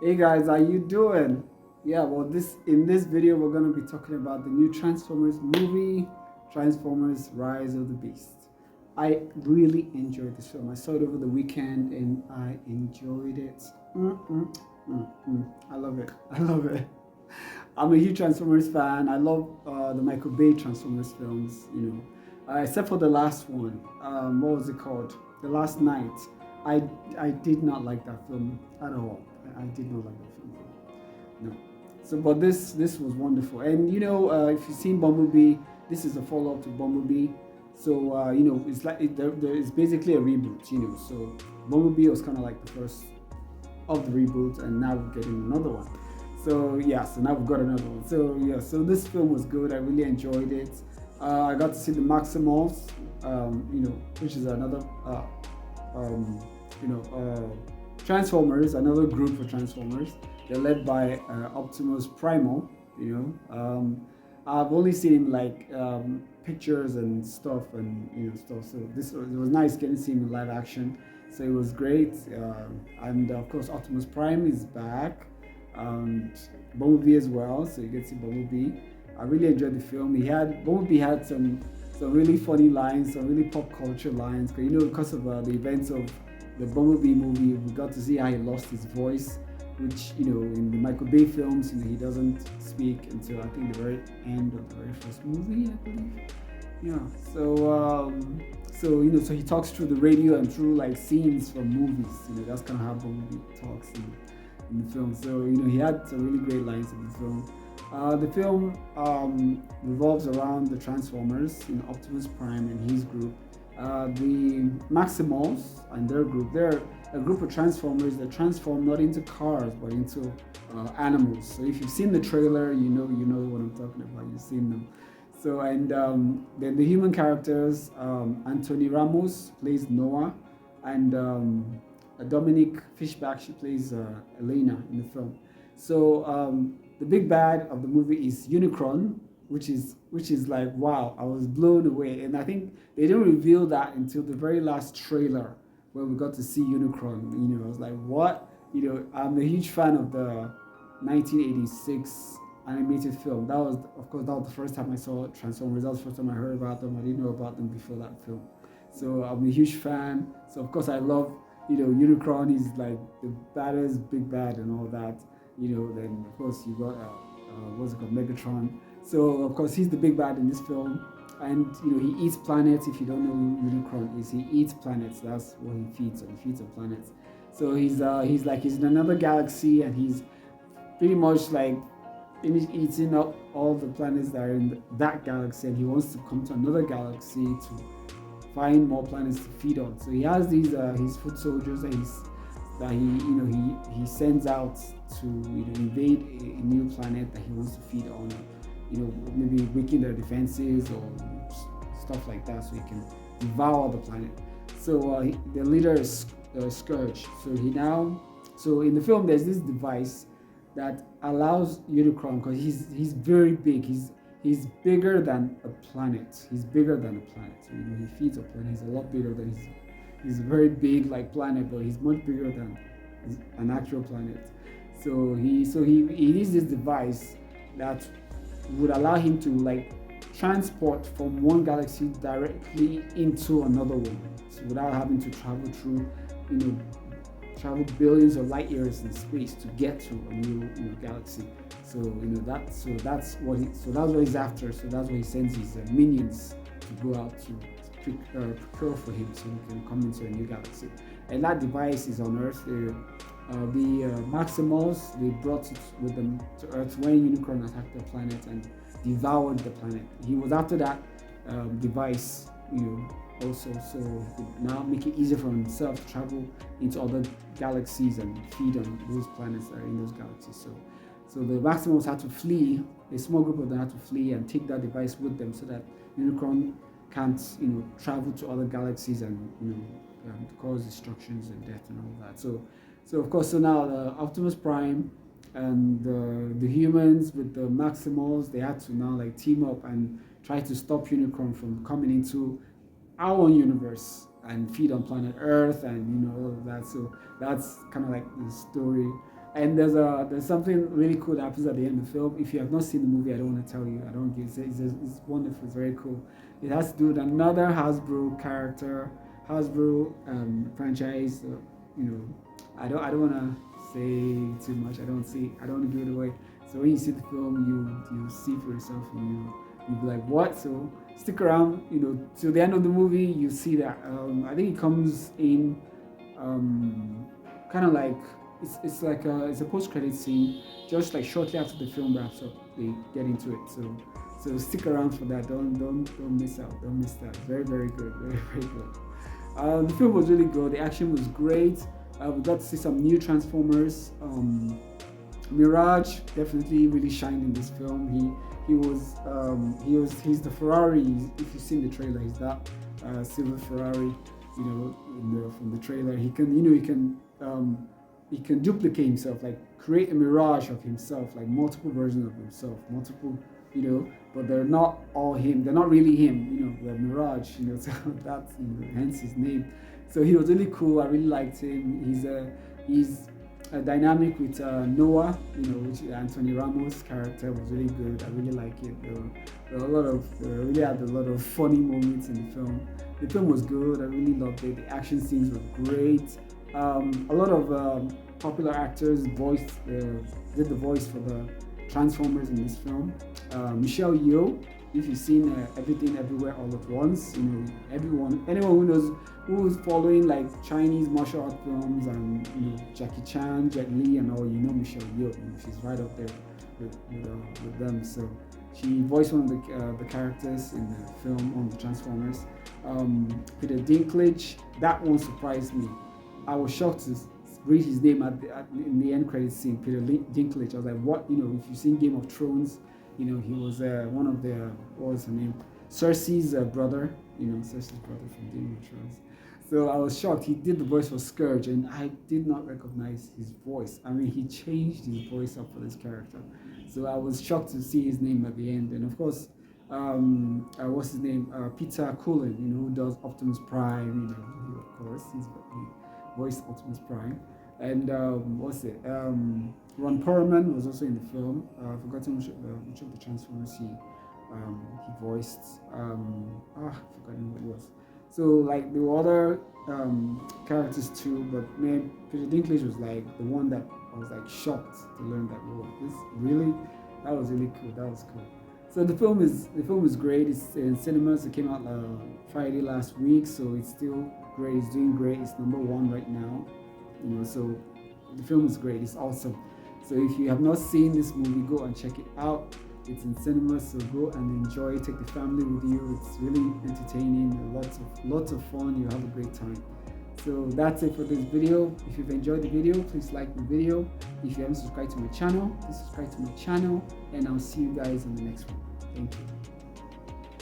Hey guys, how you doing? Yeah, well, this in this video we're gonna be talking about the new Transformers movie, Transformers: Rise of the Beast. I really enjoyed this film. I saw it over the weekend and I enjoyed it. I love it. I love it. I'm a huge Transformers fan. I love the Michael Bay Transformers films. Except for the last one. What was it called? The Last Night. I I did not like that film at all. I did not like that film. No. So, but this was wonderful. And if you've seen Bumblebee, this is a follow up to Bumblebee. So it's like it's basically a reboot. So Bumblebee was kind of like the first of the reboot, and now we're getting another one. So yeah, so now we've got another one. So yeah, so this film was good. I really enjoyed it. I got to see the Maximals, which is another, um, you know, Transformers, another group of Transformers. They're led by Optimus Primal. I've only seen him like pictures and stuff stuff. So it was nice getting to see him in live action. So it was great. And of course, Optimus Prime is back. And Bumblebee as well. So you get to see Bumblebee. I really enjoyed the film. Bumblebee had some really funny lines, some really pop culture lines. Because of the events of the Bumblebee movie, we got to see how he lost his voice, which in the Michael Bay films, he doesn't speak until I think the very end of the very first movie, I believe. Yeah. So he talks through the radio and through like scenes from movies. That's kind of how Bumblebee talks in the film. So he had some really great lines in the film. The film revolves around the Transformers, Optimus Prime and his group. The Maximals and their group, they're a group of Transformers that transform not into cars but into animals. So if you've seen the trailer, you know what I'm talking about. You've seen them. So and then the human characters, Anthony Ramos plays Noah, and Dominique Fishback, she plays Elena in the film. So the big bad of the movie is Unicron, which is like wow, I was blown away, and I think they didn't reveal that until the very last trailer where we got to see Unicron. I was like, what? I'm a huge fan of the 1986 animated film. That was, of course, that was the first time I saw Transformers. That was the first time I heard about them. I didn't know about them before that film. So I'm a huge fan. So of course I love, Unicron is like the baddest big bad and all that. Then of course you got what's it called, Megatron. So of course he's the big bad in this film, and he eats planets. If you don't know who Unicron is, he eats planets. That's what he feeds on. He feeds on planets. So he's in another galaxy, and he's pretty much like eating up all the planets that are in that galaxy, and he wants to come to another galaxy to find more planets to feed on. So he has these his foot soldiers that he sends out to invade a new planet that he wants to feed on. Maybe weaken their defenses or stuff like that, so he can devour the planet. So the leader is Scourge. So in the film, there's this device that allows Unicron, because he's very big. He's bigger than a planet. He's bigger than a planet. So, he feeds a planet. He's a lot bigger than he's a very big like planet, but he's much bigger than an actual planet. So he needs this device that would allow him to like transport from one galaxy directly into another one, so without having to travel through, travel billions of light years in space to get to a new galaxy. So that's what he's after. So that's why he sends his minions to go out to procure for him, so he can come into a new galaxy. And that device is on Earth. The Maximals, they brought it with them to Earth when Unicron attacked the planet and devoured the planet. He was after that device, also, so he could now make it easier for himself to travel into other galaxies and feed on those planets that are in those galaxies. So the Maximals had to flee. A small group of them had to flee and take that device with them, so that Unicron can't, travel to other galaxies and cause destructions and death and all that. So of course, so now the Optimus Prime and the humans with the Maximals, they had to now like team up and try to stop Unicron from coming into our own universe and feed on planet Earth and all of that. So that's kind of like the story And there's something really cool that happens at the end of the film. If you have not seen the movie, I don't want to tell you. I don't give. It's wonderful. It's very cool. It has to do with another Hasbro character, Hasbro franchise. I don't want to say too much. I don't want to give it away. So when you see the film, you see for yourself, and you be like, what? So stick around. Till the end of the movie, you see that. I think it comes in kind of like. It's like it's a post-credit scene, just like shortly after the film wraps up, they get into it. So stick around for that. Don't miss out. Don't miss that. Very very good. Very very good. The film was really good. The action was great. We got to see some new Transformers. Mirage definitely really shined in this film. He's the Ferrari. If you've seen the trailer, he's that silver Ferrari. From the trailer, he can duplicate himself, like create a mirage of himself, like multiple versions of himself, but they're not all him. They're not really him, they're mirage, so that's, hence his name. So he was really cool. I really liked him. He's a dynamic with Noah, which Anthony Ramos' character was really good. I really like it. There really had a lot of funny moments in the film. The film was good. I really loved it. The action scenes were great. A lot of popular actors did the voice for the Transformers in this film. Yeoh, if you've seen Everything Everywhere All at Once, anyone who's following like Chinese martial art films and Jackie Chan, Jet Li, and all, Yeoh. She's right up there with them. So she voiced one of the characters in the film on the Transformers. Peter Dinklage, that one surprised me. I was shocked to read his name in the end credits scene, Peter Dinklage. I was like, what? If you've seen Game of Thrones, he was one of the, what was her name? Cersei's brother, Cersei's brother from Game of Thrones. So I was shocked. He did the voice for Scourge, and I did not recognize his voice. I mean, he changed his voice up for this character. So I was shocked to see his name at the end. And of course, what's his name? Peter Cullen, who does Optimus Prime, of course, he voiced Optimus Prime. And Ron Perlman was also in the film. I've forgotten which of the Transformers he voiced. I've forgotten what it was. So like there were other characters too, but man, Peter Dinklage was like the one that I was like shocked to learn that that was really cool. That was cool. So the film is great. It's in cinemas. It came out Friday last week, so it's still great. It's doing great. It's #1 right now. So the film is great. It's awesome. So if you have not seen this movie, go and check it out. It's in cinemas, so go and enjoy. Take the family with you. It's really entertaining. Lots of fun. You have a great time. So that's it for this video. If you've enjoyed the video, please like the video. If you haven't subscribed to my channel, please subscribe to my channel, and I'll see you guys on the next one. Thank you.